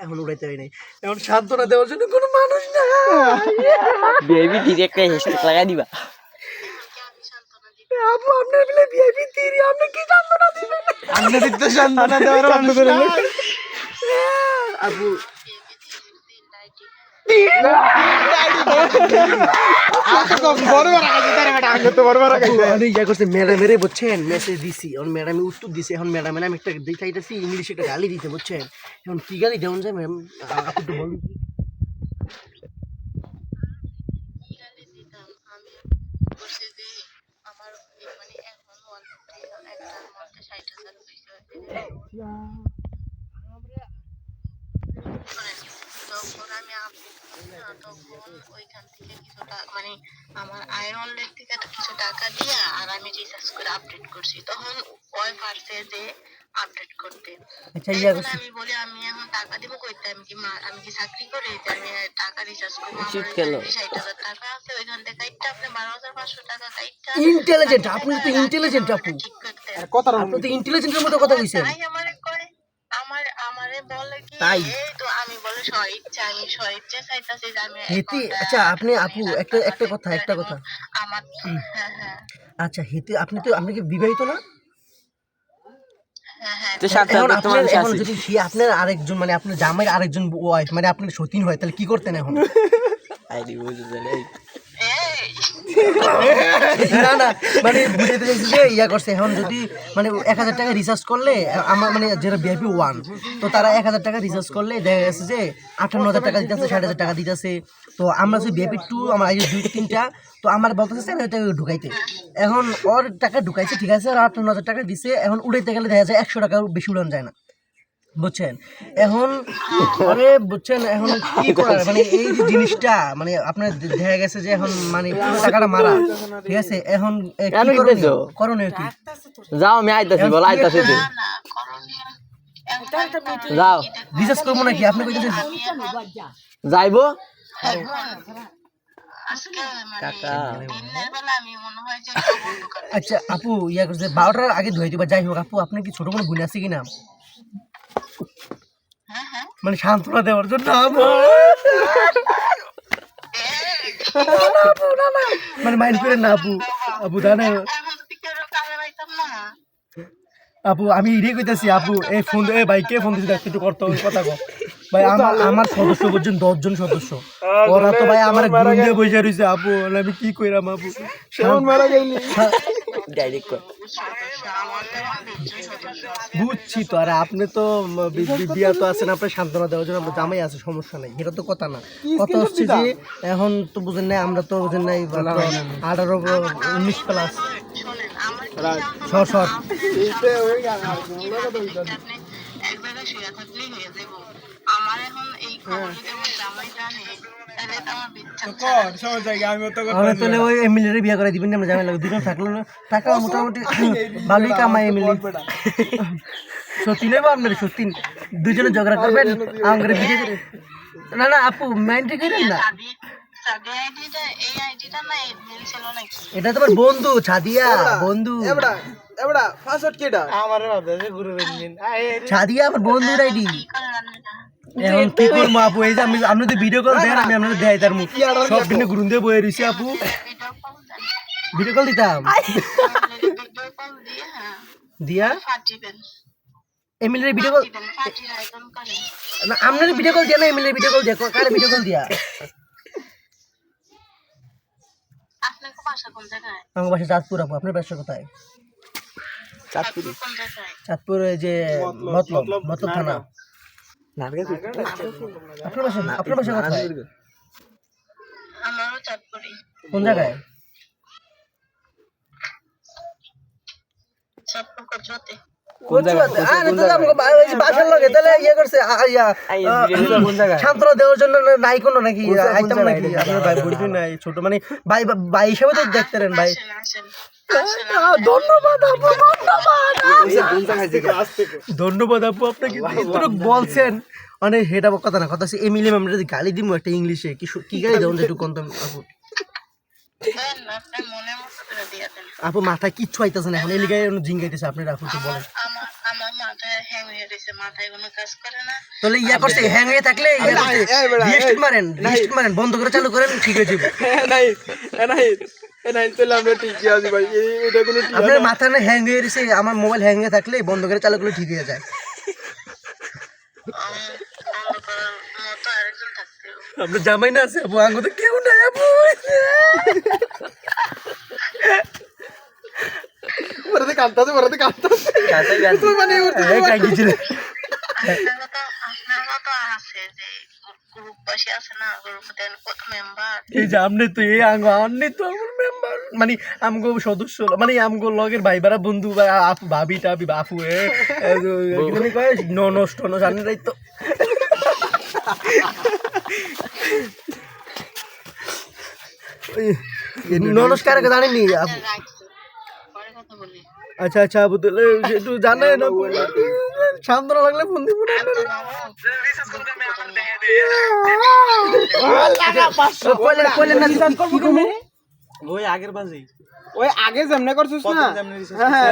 এখন উড়াইতে হয় নাই, এখন সান্ত্বনা দেওয়ার জন্য কোনো মানুষ না। বেবি ডিরেক্ট হ্যাশট্যাগ লাগাই দিবা। আপু আপনার বলে ভিআইপি তিরি, আপনি কি সান্ত্বনা দিবেন? আপনি তো সান্ত্বনা দেওয়ার মানুষ করে আপু ম্যাডামেরে বুঝছেন মেসেজ দিছি, এখন ম্যাডামে উত্তর দিছে, এখন ম্যাডামের আমি একটা চাইতেছি ইংলিশে একটা গালি দিতে, বুঝছেন? এখন কি গালি দেওয়া যায় ম্যাম, আপু একটু বলুন। তখন ওইখান থেকে কিছুটা মানে আমার আয়ের ওয়ালেট থেকে কিছু টাকা দিয়া আর আমি রিচার্জ করে আপডেট করছি, তখন ওই পারছে যে আপডেট করতে। এখন আমি বলি আমি এখন টাকা দিব কইতে, আমি কি চাকরি করি যে আমি টাকা রিচার্জ করবো? আমার 60,000 টাকা আছে, ওইখান থেকে কাইটটা আপনি 12,500 টাকা কাইটটা। ইন্টেলিজেন্ট, আপনি তো ইন্টেলিজেন্ট আপু, ঠিক করতে আপনি তো ইন্টেলিজেন্টের মতো কথা কইছেন। তাই আমারে করে আমারে বলে কি তাই এই তো আমি বলে স্বইচ্ছা, আমি স্বইচ্ছা চাইতাছি যে আমি হেতি। আচ্ছা আপনি আপু একটা কথা আমার হ্যাঁ হ্যাঁ আচ্ছা হেতি, আপনি কি বিবাহিত না? তো সাথে এখন তোমার এখন যদি আপনার আরেকজন মানে আপনার জামাইয়ের আরেকজন ওয়াইফ মানে আপনার সতীন হয়, তাহলে কি করতেন এখন? আইডি বুঝে জানে না না মানে বুঝাইতে চাইছি যে ইয়া করছে, এখন যদি মানে 1000 টাকা রিচার্জ করলে আমার মানে যেটা ভিআইপি 1, তো তারা 1000 টাকা রিচার্জ করলে দেখা গেছে যে 58,000 টাকা দিতেছে, 60,000 টাকা দিতেছে। তো আমরা যদি ভিআইপি 2 আমার আগে 2-3টা, তো আমার বলতেছে 4,000 টাকা ঢুকাইতে। এখন ওর টাকা ঢুকাইছে ঠিক আছে, আর 58,000 টাকা দিছে, এখন উড়াইতে গেলে দেখা যায় 100 টাকা বেশি উড়ানো যায় না, বুঝছেন? এখন আরে বুঝছেন এখন কি করার মানে এই যে জিনিসটা মানে আপনার দেখা গেছে যে এখন মানে পুরো টাকাটা মারা, ঠিক আছে? এখন করণীয় কি? যাও আমি আইতাছি, বল আইতাছি তুই যাও। রিচার্জ করবো নাকি আপনি কইতেছেন? যাইবো আজকে মানে টাকা দিনের বেলা আমি মনে হয় যে বন্ধ করে আচ্ছা আপু ইয়া করছে 12টার আগে ধুয়ে দিবা, যাই হোক আপু আপনার কি ছোট কোনো বোন আছে কিনা? মানে সান্ত্বনা দেওয়ার জন্য মানে মাইন্ড করেন না আপু, আপু জানেন এখন থেকে কামে পাইতাম না। আপু আমি এটাই কইতাছি আপু, এই ফোন এই ভাই কে ফোন দিছে একটু করতে হবে কথা কও ভাই। আমার সদস্য বলছেন 10 জন সদস্য, ওরা তো ভাই আমার গ্রুপ দিয়ে বসে রইছে আপু, আমি কি কইরাম আপু? সেমন মারা গেলি ডাইরেক্ট কর। বুঝছি তো, আর আপনি তো বিয়া তো আছেন, আপনার সান্ত্বনা দেওয়ার জন্য আপনার জামাই আছে, সমস্যা নাই, এটা তো কথা না। কথা হচ্ছে যে এখন তো বুঝেন নাই, আমরা তো বুঝেন নাই 18-19 প্লাস শোনেন আমার সর সর আপনি এক জায়গায় শুয়ে থাকলেই হয়ে যাবো। আমার এখন এই খবর যদি আমার জামাই জানে তাহলে তো আমার বিচ্ছা আমরা তাহলে ওই এমএলএর বিয়ে করে দিবেন, আমরা জামাই লাগবে দুজন থাকলো না, টাকা মোটামুটি ভালোই কামাই এমএলএ। সত্যি নেবো আপনার, সত্যি দুজনে ঝগড়া করবেন আমাদের বিয়ে করে। না না আপু মাইন্ড করেন না, এটা তোমার বন্ধু ছাদিয়া, বন্ধু ছাদিয়া আমার বন্ধুর আইডি। এখন কি করবো আপু, এই যে আপনি তো ভিডিও কল দেন, আমি আপনাদের দেয় তার মুখ সব দিনে ঘুরুন দিয়ে বয়ে রয়েছি আপু, ভিডিও কল দিতাম দিয়া এমএলএর ভিডিও কল না, আপনার ভিডিও কল দিয়া না, এমএলএর ভিডিও কল দিয়া, কার ভিডিও কল দিয়া? আমার বাসা চাঁদপুর আপু, আপনার বাসা কোথায়? চাঁদপুর এই যে মতলব থানা। আপনার বাসা কোথায়? কোন জায়গায়? সান্ত্বনা দেওয়ার জন্য নাই কোনো নাকি আইটেম নাকি আপনার ভাই বলবি নাই ছোট মানে ভাই ভাই হিসাবে তো দেখতে পারেন ভাই। ধন্যবাদ আপু, ধন্যবাদ আপু, আপনাকে বলছেন মানে হেটা কথা না, কথা হচ্ছে এমিলি আমরা যদি গালি দিব একটা ইংলিশে কি গালি দেবেন একটু কন্ত আপু? আপু মাথায় কিচ্ছু আইতেছে না এখন, এলিগায় জিঙ্গাইতেছে আপনার, আপু তো বলেন। আমার মাথায় হ্যাং হয়ে গেছে, মাথায় কোনো কাজ করে না। তাহলে ইয়া করছে হ্যাং হয়ে থাকলে রিস্টার্ট মারেন বন্ধ করে চালু করেন ঠিক হয়ে যাবে। তাহলে আমরা ঠিকই আছি ভাই, এটা কোনো ঠিক আপনার মাথা না হ্যাং হয়ে গেছে, আমার মোবাইল হ্যাং হয়ে থাকলে বন্ধ করে চালু করলে ঠিক হয়ে যায়। বন্ধ করার মতো আরেকজন থাকতে হবে। আপনার জামাই না আছে আপু, আঙ্গো তো কেউ নাই আপু। বরাতে কাঁদতাছে মানে এই কাকি ছিল। আপনারা তো আছে যে গ্রুপবাসী আছে না, গ্রুপে কত মেম্বার। এই যে আপনি তো এই আঙ্গো আননি তো আমার মেম্বার মানে আমগো সদস্য মানে আমগো লগের ভাই বারা বন্ধু বা আপু ভাবি টাবি বাপু কি কয় নষ্ট জানেন রাই তো। নমস্কার জানেননি আপু? রাখছি, পরে কথা বলি। আচ্ছা আচ্ছা আপু তাহলে একটু জানেন সান্ত্বনা লাগলে ফোন দিব না। ওই আগে যেমনে করছিস না, হ্যাঁ